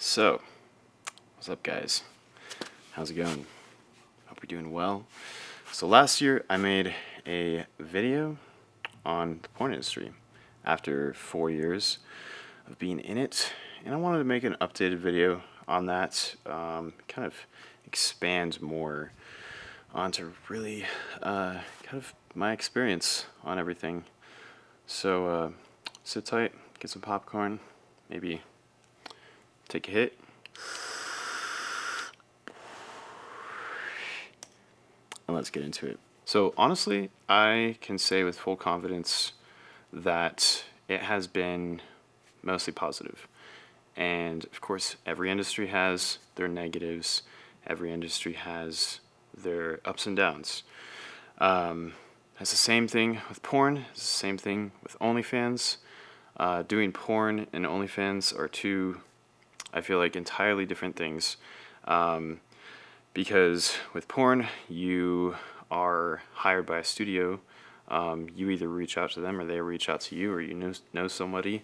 So, what's up, guys? How's it going? Hope you're doing well. So last year I made a video on the porn industry after 4 years of being in it, and I wanted to make an updated video on that, kind of expand more onto really kind of my experience on everything. So sit tight, get some popcorn, maybe take a hit. And let's get into it. So honestly, I can say with full confidence that it has been mostly positive. And of course, every industry has their negatives. Every industry has their ups and downs. It's the same thing with porn. It's the same thing with Onlyfans. Doing porn and Onlyfans are two, I feel like, entirely different things. Because with porn, you are hired by a studio. You either reach out to them or they reach out to you, or you know somebody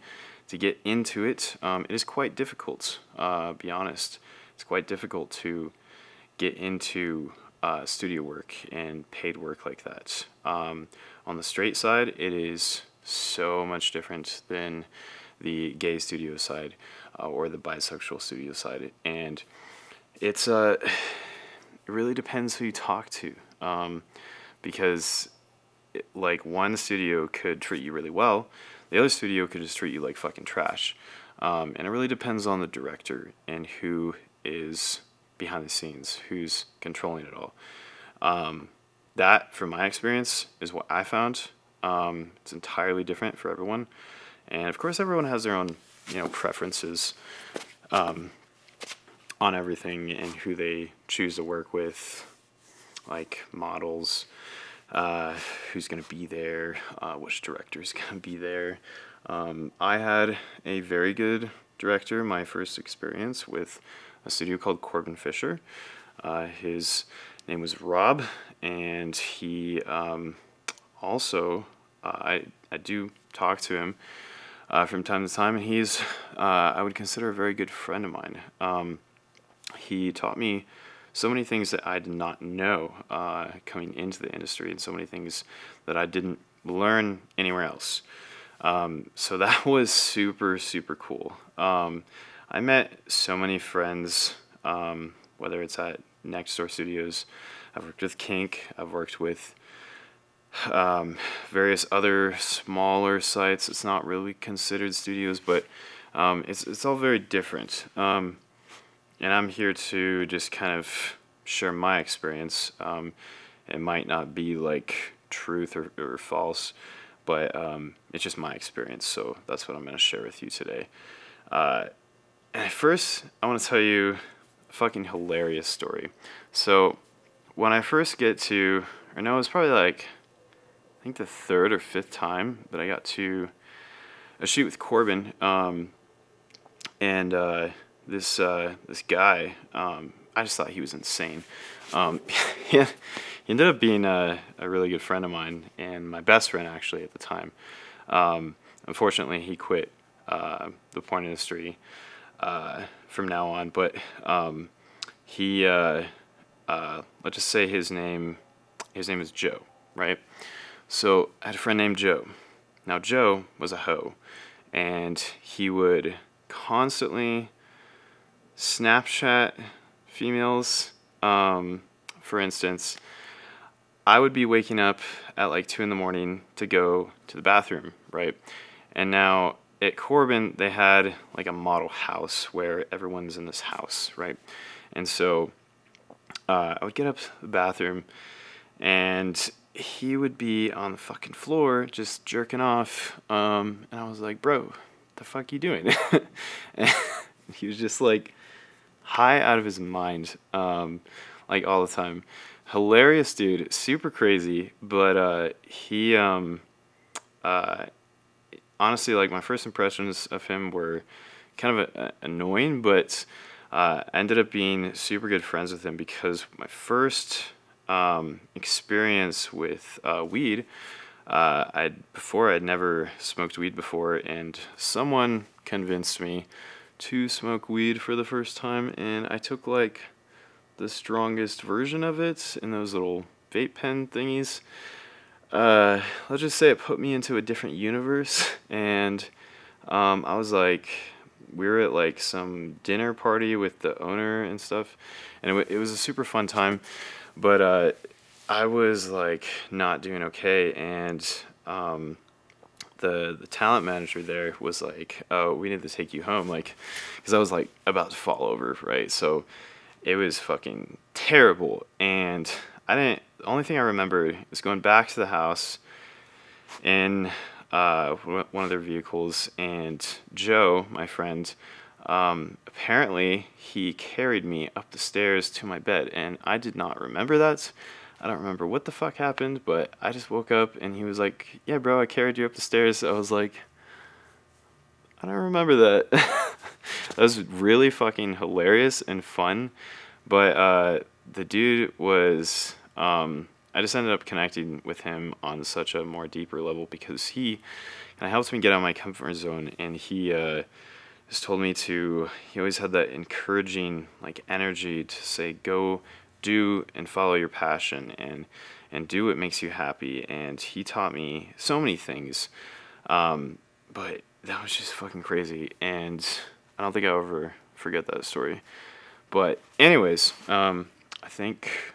to get into it. It is quite difficult, be honest. It's quite difficult to get into studio work and paid work like that. On the straight side, it is so much different than the gay studio side or the bisexual studio side. And it's it really depends who you talk to, because like one studio could treat you really well, the other studio could just treat you like fucking trash, and it really depends on the director and who is behind the scenes, who's controlling it all. That, from my experience, is what I found. It's entirely different for everyone, and of course everyone has their own preferences on everything and who they choose to work with, like models, who's going to be there, which director is going to be there. I had a very good director, my first experience with a studio called Corbin Fisher. His name was Rob, and he also, I do talk to him from time to time, and he's, I would consider, a very good friend of mine. He taught me so many things that I did not know coming into the industry, and so many things that I didn't learn anywhere else. So that was super, super cool. I met so many friends, whether it's at Next Door Studios. I've worked with Kink. I've worked with various other smaller sites. It's not really considered studios, but it's all very different. And I'm here to just kind of share my experience. It might not be like truth or false, but it's just my experience. So that's what I'm going to share with you today. And first, I want to tell you a fucking hilarious story. So when I first it was probably like, I think the third or fifth time that I got to a shoot with Corbin, and this guy, I just thought he was insane. He ended up being a really good friend of mine, and my best friend actually at the time. Unfortunately, he quit the porn industry from now on, but he let's just say his name is Joe, right? So I had a friend named Joe. Now Joe was a hoe, and he would constantly Snapchat females. For instance, I would be waking up at like 2 a.m. to go to the bathroom, right? And now at Corbin, they had like a model house where everyone's in this house, right? And so I would get up to the bathroom, and he would be on the fucking floor just jerking off. And I was like, bro, what the fuck you doing? And he was just like high out of his mind, like all the time. Hilarious dude, super crazy, but he honestly, like, my first impressions of him were kind of annoying, but I ended up being super good friends with him because my first experience with weed, I'd never smoked weed before, and someone convinced me to smoke weed for the first time, and I took like the strongest version of it in those little vape pen thingies. Let's just say it put me into a different universe, and I was like, we were at like some dinner party with the owner and stuff, and it was a super fun time, but I was like not doing okay, and the talent manager there was like, "Oh, we need to take you home," like, because I was like about to fall over, right? So it was fucking terrible, and I didn't. The only thing I remember is going back to the house in one of their vehicles, and Joe, my friend, apparently he carried me up the stairs to my bed, and I did not remember that. I don't remember what the fuck happened, but I just woke up and he was like, "Yeah, bro, I carried you up the stairs." I was like, I don't remember that. That was really fucking hilarious and fun. But the dude was, I just ended up connecting with him on such a more deeper level because he kind of helps me get out of my comfort zone, and he just told me to, he always had that encouraging like energy to say, go do and follow your passion and do what makes you happy. And he taught me so many things. But that was just fucking crazy, and I don't think I'll ever forget that story. But anyways, I think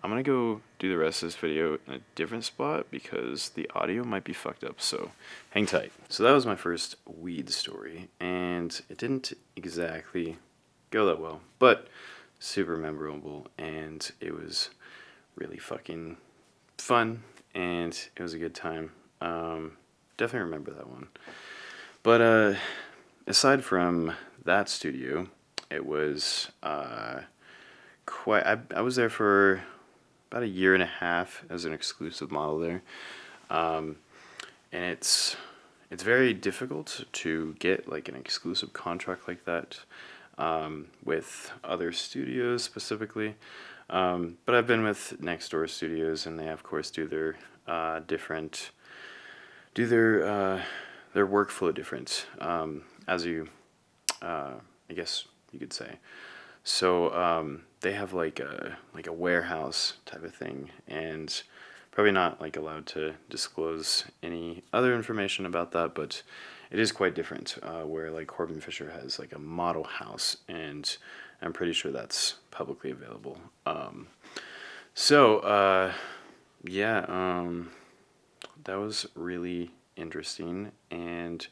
I'm gonna go do the rest of this video in a different spot because the audio might be fucked up, so hang tight. So that was my first weed story, and it didn't exactly go that well, but super memorable, and it was really fucking fun, and it was a good time. Definitely remember that one. But aside from that studio, it was quite. I was there for about a year and a half as an exclusive model there, and it's very difficult to get like an exclusive contract like that with other studios specifically. But I've been with Next Door Studios, and they of course do their their workflow different, as you I guess you could say. So they have like a warehouse type of thing, and probably not like allowed to disclose any other information about that, but it is quite different. Where like Corbin Fisher has like a model house, and I'm pretty sure that's publicly available. So yeah, that was really interesting, and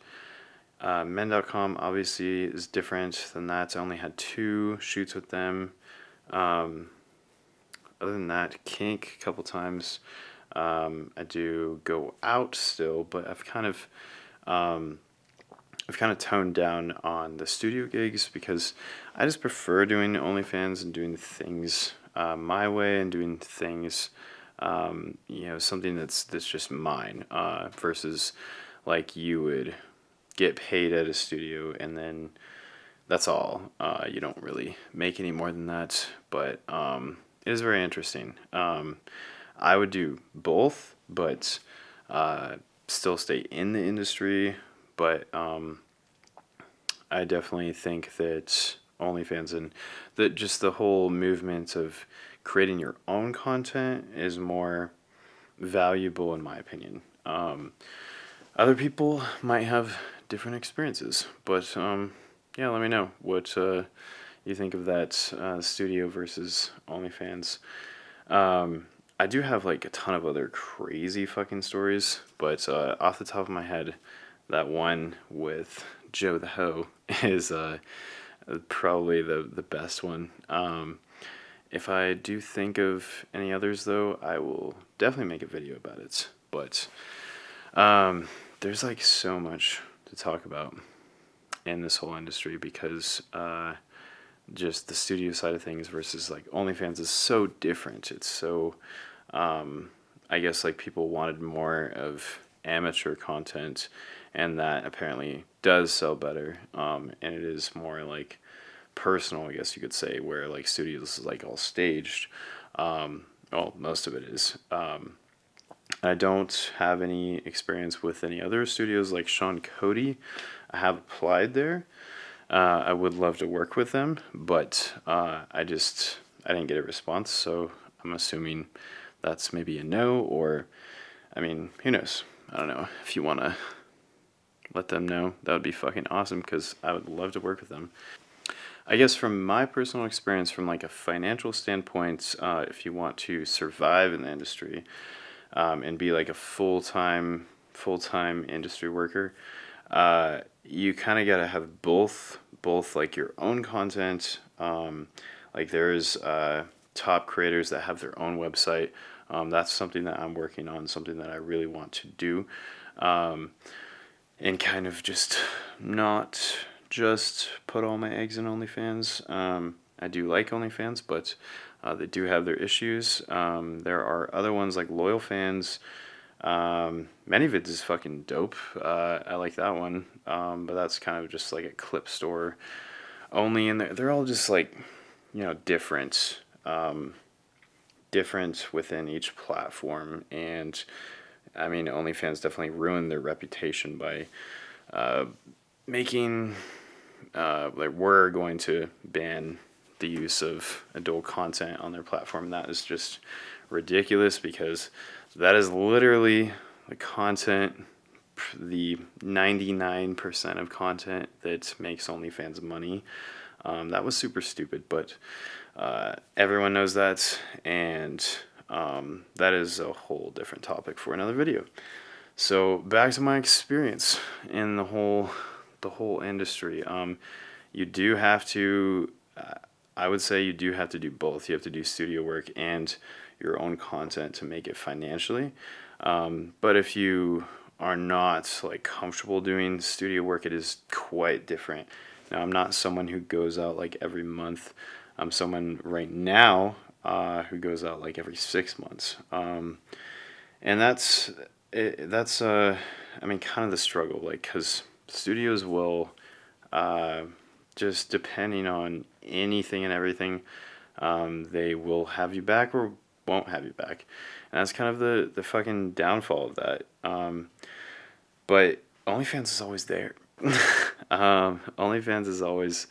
men.com obviously is different than that. I only had 2 shoots with them. Other than that, Kink a couple times. I do go out still, but I've kind of toned down on the studio gigs because I just prefer doing OnlyFans and doing things my way, and doing things something that's just mine, versus like you would get paid at a studio and then that's all. You don't really make any more than that, but it is very interesting. I would do both, but still stay in the industry. But I definitely think that OnlyFans and just the whole movement of creating your own content is more valuable in my opinion. Other people might have different experiences, but yeah, let me know what you think of that studio versus OnlyFans. I do have like a ton of other crazy fucking stories, but off the top of my head, that one with Joe the Ho is probably the best one. If I do think of any others, though, I will definitely make a video about it. But there's like so much to talk about in this whole industry because just the studio side of things versus like OnlyFans is so different. It's so, I guess like people wanted more of amateur content, and that apparently does sell better. And it is more like personal, I guess you could say, where like studios is like all staged. Well, most of it is. I don't have any experience with any other studios like Sean Cody. I have applied there, I would love to work with them, but I didn't get a response, so I'm assuming that's maybe a no, or I mean, who knows? I don't know. If you want to let them know, that would be fucking awesome, because I would love to work with them. I guess from my personal experience, from like a financial standpoint, if you want to survive in the industry, and be like a full time industry worker, you kind of got to have both like your own content. Like there's top creators that have their own website. That's something that I'm working on, something that I really want to do, and kind of just not just put all my eggs in OnlyFans. I do like OnlyFans, but they do have their issues. There are other ones like Loyal Fans. ManyVids is fucking dope. I like that one, but that's kind of just like a clip store only, and they're all just like, different, different within each platform. And I mean, OnlyFans definitely ruined their reputation by making like we're going to ban the use of adult content on their platform. That is just ridiculous, because that is literally the content, the 99% of content that makes OnlyFans money. That was super stupid, but everyone knows that, and that is a whole different topic for another video. So back to my experience in the whole industry. You do have to, I would say you do have to do both. You have to do studio work and your own content to make it financially. But if you are not like comfortable doing studio work, it is quite different. Now, I'm not someone who goes out like every month. I'm someone right now who goes out like every 6 months. And that's I mean, kind of the struggle, like, because studios will, just depending on anything and everything, they will have you back or won't have you back. And that's kind of the fucking downfall of that. But OnlyFans is always there. OnlyFans is always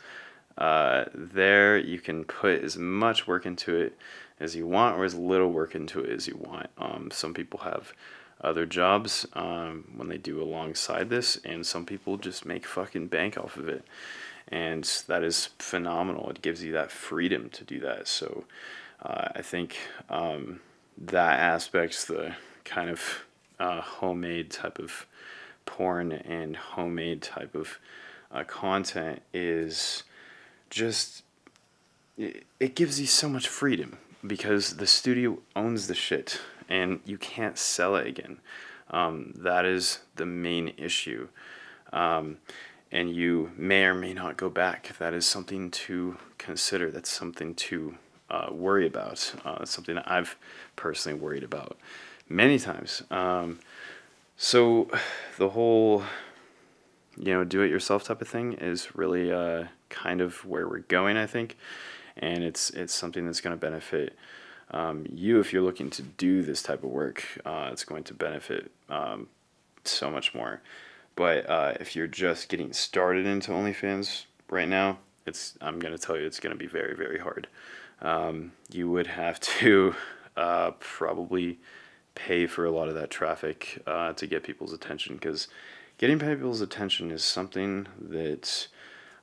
there. You can put as much work into it as you want, or as little work into it as you want. Some people have other jobs when they do alongside this, and some people just make fucking bank off of it, and that is phenomenal. It gives you that freedom to do that. So I think that aspect's the kind of homemade type of porn and homemade type of content is just, it gives you so much freedom, because the studio owns the shit and you can't sell it again. That is the main issue. And you may or may not go back. That is something to consider. That's something to worry about. It's something that I've personally worried about many times. So the whole, do-it-yourself type of thing is really kind of where we're going, I think. And it's something that's going to benefit you if you're looking to do this type of work. It's going to benefit so much more. But if you're just getting started into OnlyFans right now, I'm going to tell you, it's going to be very, very hard. You would have to probably pay for a lot of that traffic to get people's attention, because getting people's attention is something that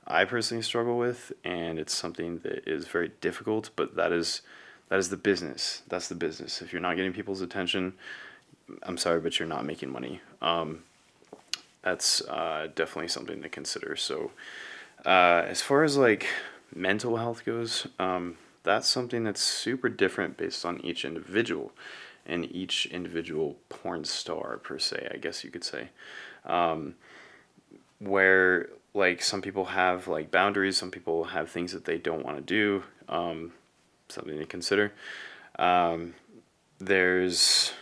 I personally struggle with, and it's something that is very difficult, but that is the business. That's the business. If you're not getting people's attention, I'm sorry, but you're not making money. That's definitely something to consider. So as far as like mental health goes, that's something that's super different based on each individual and each individual porn star, per se, I guess you could say. Where like some people have like boundaries, some people have things that they don't want to do, something to consider. There's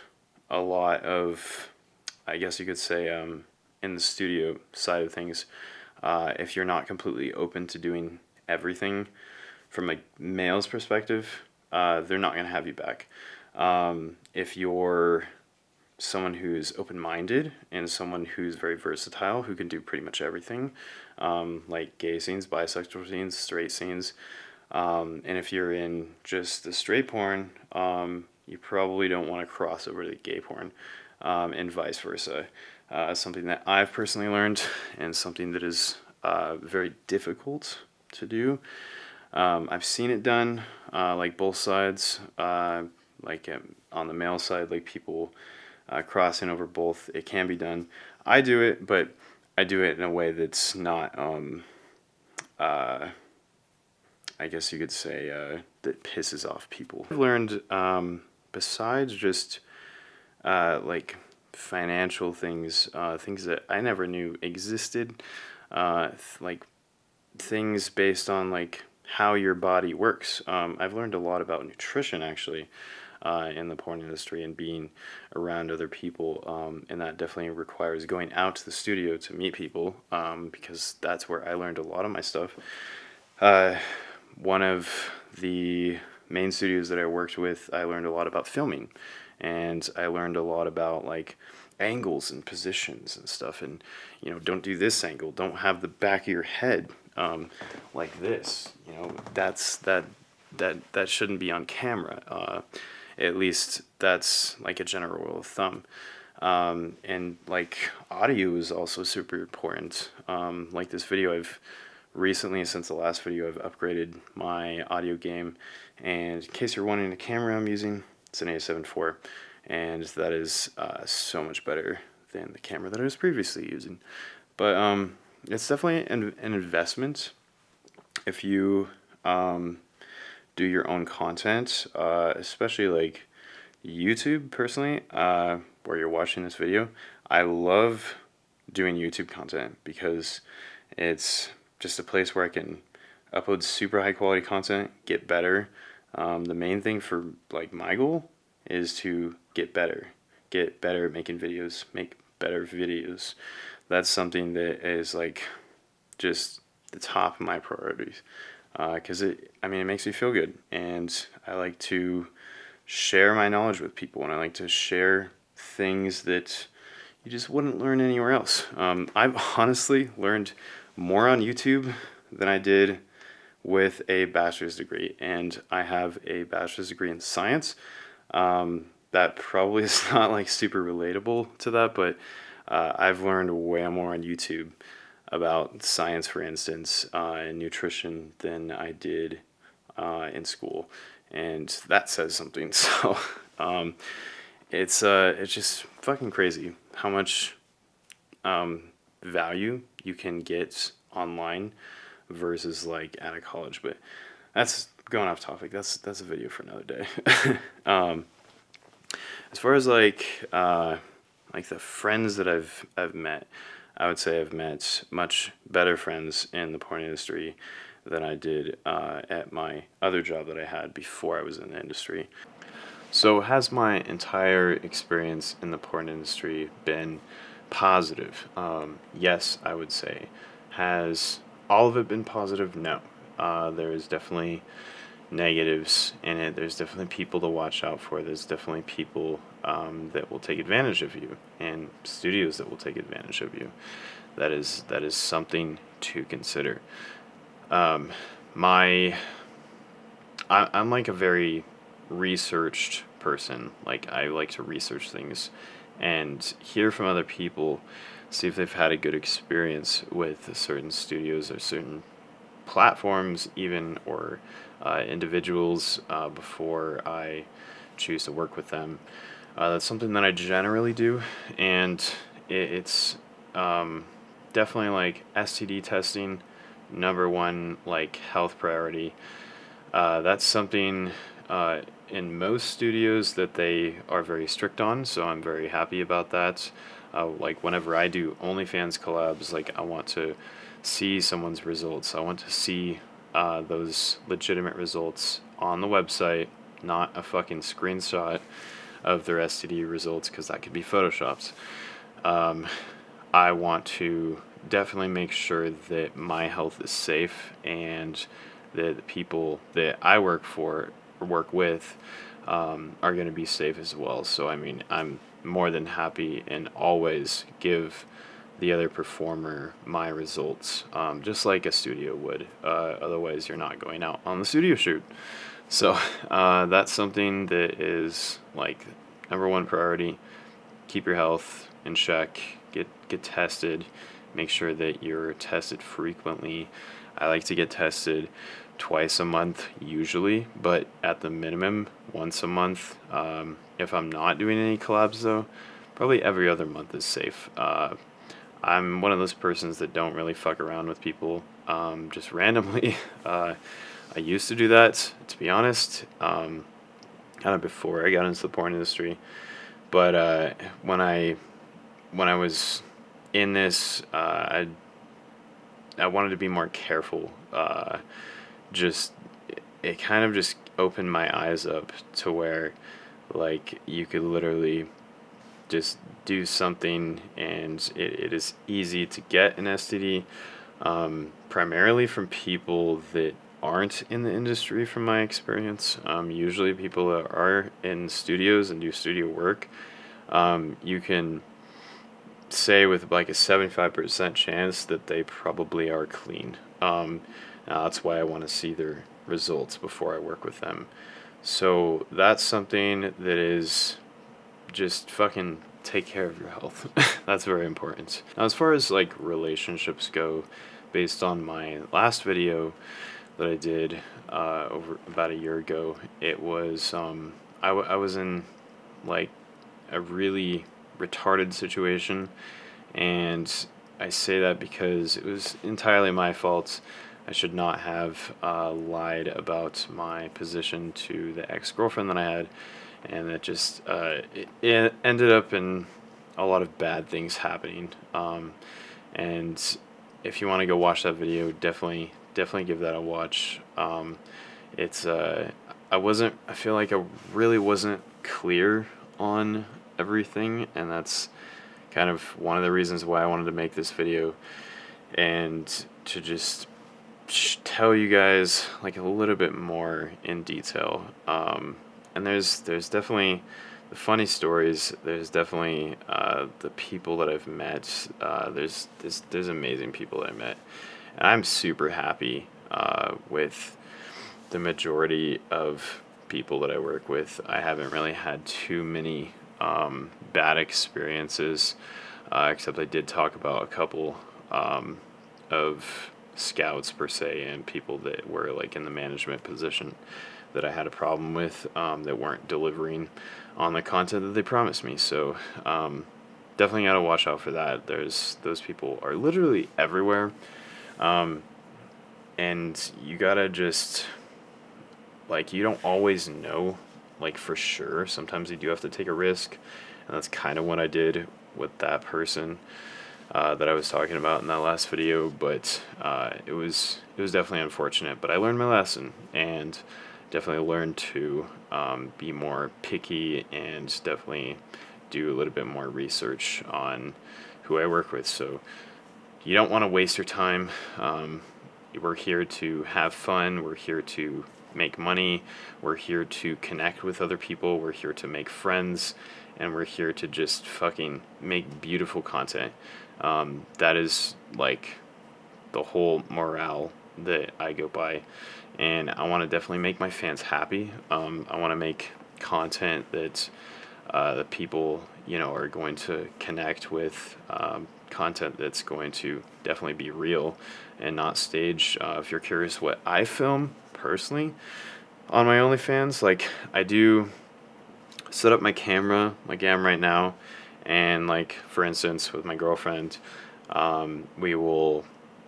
a lot of, I guess you could say, in the studio side of things, if you're not completely open to doing everything from a male's perspective, they're not going to have you back. If you're someone who's open-minded and someone who's very versatile, who can do pretty much everything, like gay scenes, bisexual scenes, straight scenes. And if you're in just the straight porn, you probably don't want to cross over to gay porn, and vice versa. Something that I've personally learned, and something that is very difficult to do. I've seen it done, like both sides, on the male side, like people crossing over both. It can be done. I do it, but I do it in a way that's not, I guess you could say, that pisses off people. I've learned, besides just like financial things, things that I never knew existed, like things based on like how your body works. I've learned a lot about nutrition actually, in the porn industry, and being around other people, and that definitely requires going out to the studio to meet people, because that's where I learned a lot of my stuff. One of the main studios that I worked with, I learned a lot about filming, and I learned a lot about like angles and positions and stuff, and don't do this angle, don't have the back of your head like this, that shouldn't be on camera, at least that's like a general rule of thumb. And like audio is also super important. Like this video, I've recently, since the last video, I've upgraded my audio game, and in case you're wondering, the camera I'm using, it's an A7 IV, and that is so much better than the camera that I was previously using. But it's definitely an investment if you do your own content, especially like YouTube. Personally, where you're watching this video, I love doing YouTube content because it's just a place where I can upload super high quality content, get better. The main thing for like my goal is to get better at making videos, make better videos. That's something that is like just the top of my priorities, because it makes me feel good, and I like to share my knowledge with people, and I like to share things that you just wouldn't learn anywhere else. I've honestly learned more on YouTube than I did with a bachelor's degree, and I have a bachelor's degree in science. That probably is not like super relatable to that, but I've learned way more on YouTube about science, for instance, and nutrition than I did in school, and that says something. So it's just fucking crazy how much value you can get online versus like at a college. But that's going off topic. That's a video for another day. As far as like the friends that I've met, I would say I've met much better friends in the porn industry than I did at my other job that I had before I was in the industry. So has my entire experience in the porn industry been positive? Yes, I would say. Has all of it been positive? No. There is definitely negatives in it. There's definitely people to watch out for. There's definitely people that will take advantage of you, and studios that will take advantage of you. That is something to consider. I'm like a very researched person. Like, I like to research things and hear from other people, see if they've had a good experience with certain studios or certain platforms even, or individuals, before I choose to work with them. That's something that I generally do, and it's definitely like STD testing, number one like health priority. That's something in most studios that they are very strict on, so I'm very happy about that. Like whenever I do OnlyFans collabs, like I want to see someone's results. I want to see those legitimate results on the website, not a fucking screenshot of their STD results, because that could be photoshopped. I want to definitely make sure that my health is safe, and that the people that I work with are going to be safe as well. So I mean, I'm more than happy and always give the other performer my results, just like a studio would. Otherwise, you're not going out on the studio shoot. So that's something that is like number one priority. Keep your health in check. Get tested. Make sure that you're tested frequently. I like to get tested twice a month usually, but at the minimum once a month. If I'm not doing any collabs though, probably every other month is safe. I'm one of those persons that don't really fuck around with people just randomly. I used to do that, to be honest, kind of before I got into the porn industry. But when I was in this, I wanted to be more careful. Just it kind of just opened my eyes up to where, like, you could literally just do something and it is easy to get an STD, primarily from people that aren't in the industry, from my experience. Usually people that are in studios and do studio work, you can say with like a 75% chance that they probably are clean. That's why I want to see their results before I work with them. So that's something that is just fucking take care of your health. That's very important. Now, as far as like relationships go, based on my last video that I did over about a year ago, it was I was in like a really retarded situation, and I say that because it was entirely my fault. I should not have lied about my position to the ex-girlfriend that I had, and it just it ended up in a lot of bad things happening. And if you want to go watch that video, definitely give that a watch. It's I feel like I really wasn't clear on everything, and that's kind of one of the reasons why I wanted to make this video, and to just tell you guys like a little bit more in detail. And there's definitely the funny stories. There's definitely the people that I've met. There's amazing people that I met, and I'm super happy with the majority of people that I work with. I haven't really had too many bad experiences, except I did talk about a couple of scouts per se, and people that were like in the management position that I had a problem with, that weren't delivering on the content that they promised me. So definitely gotta watch out for that. Those people are literally everywhere, and you gotta just, like, you don't always know like for sure. Sometimes you do have to take a risk, and that's kind of what I did with that person that I was talking about in that last video. But it was definitely unfortunate, but I learned my lesson, and definitely learned to be more picky, and definitely do a little bit more research on who I work with. So you don't want to waste your time. We're here to have fun. We're here to make money. We're here to connect with other people. We're here to make friends, and we're here to just fucking make beautiful content. That is like the whole morale that I go by, and I want to definitely make my fans happy. I want to make content that the people, are going to connect with, content that's going to definitely be real and not staged. If you're curious what I film personally on my OnlyFans, like, I do set up my camera like I am right now, and like, for instance, with my girlfriend, we will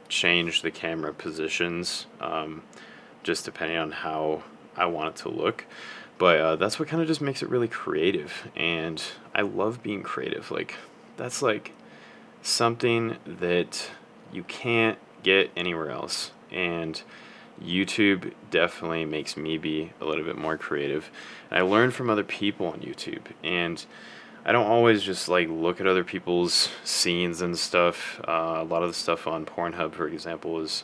change the camera positions, just depending on how I want it to look. But that's what kind of just makes it really creative, and I love being creative. Like, that's like something that you can't get anywhere else, and YouTube definitely makes me be a little bit more creative. And I learn from other people on YouTube, and I don't always just like look at other people's scenes and stuff. A lot of the stuff on Pornhub, for example, is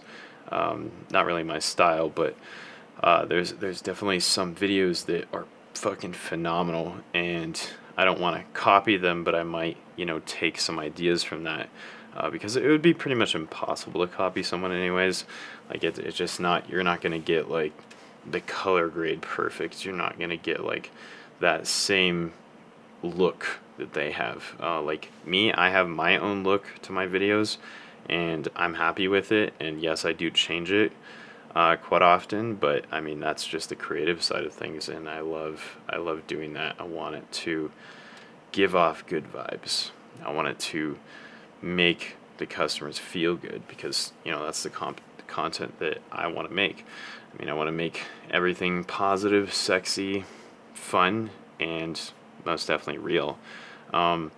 not really my style, but there's definitely some videos that are fucking phenomenal, and I don't want to copy them, but I might, take some ideas from that. Because it would be pretty much impossible to copy someone anyways. Like it's just not, you're not going to get like the color grade perfect. You're not going to get like that same look that they have. Like me, I have my own look to my videos, and I'm happy with it. And yes, I do change it quite often, but I mean that's just the creative side of things, and I love doing that. I want it to give off good vibes. I want it to make the customers feel good, because that's the content that I want to make. I mean, I want to make everything positive, sexy, fun, and most definitely real. But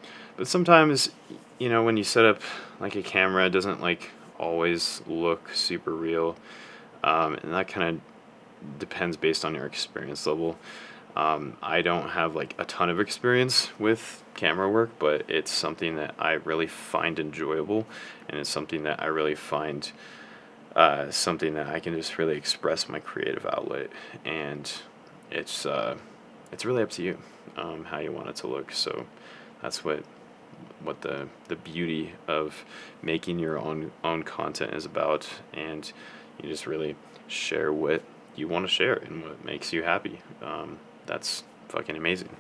sometimes, when you set up like a camera, it doesn't like always look super real, and that kind of depends based on your experience level. I don't have like a ton of experience with camera work, but it's something that I really find enjoyable, and it's something that I really find something that I can just really express my creative outlet, and it's really up to you how you want it to look. So that's what the beauty of making your own content is about, and you just really share what you want to share and what makes you happy. That's fucking amazing.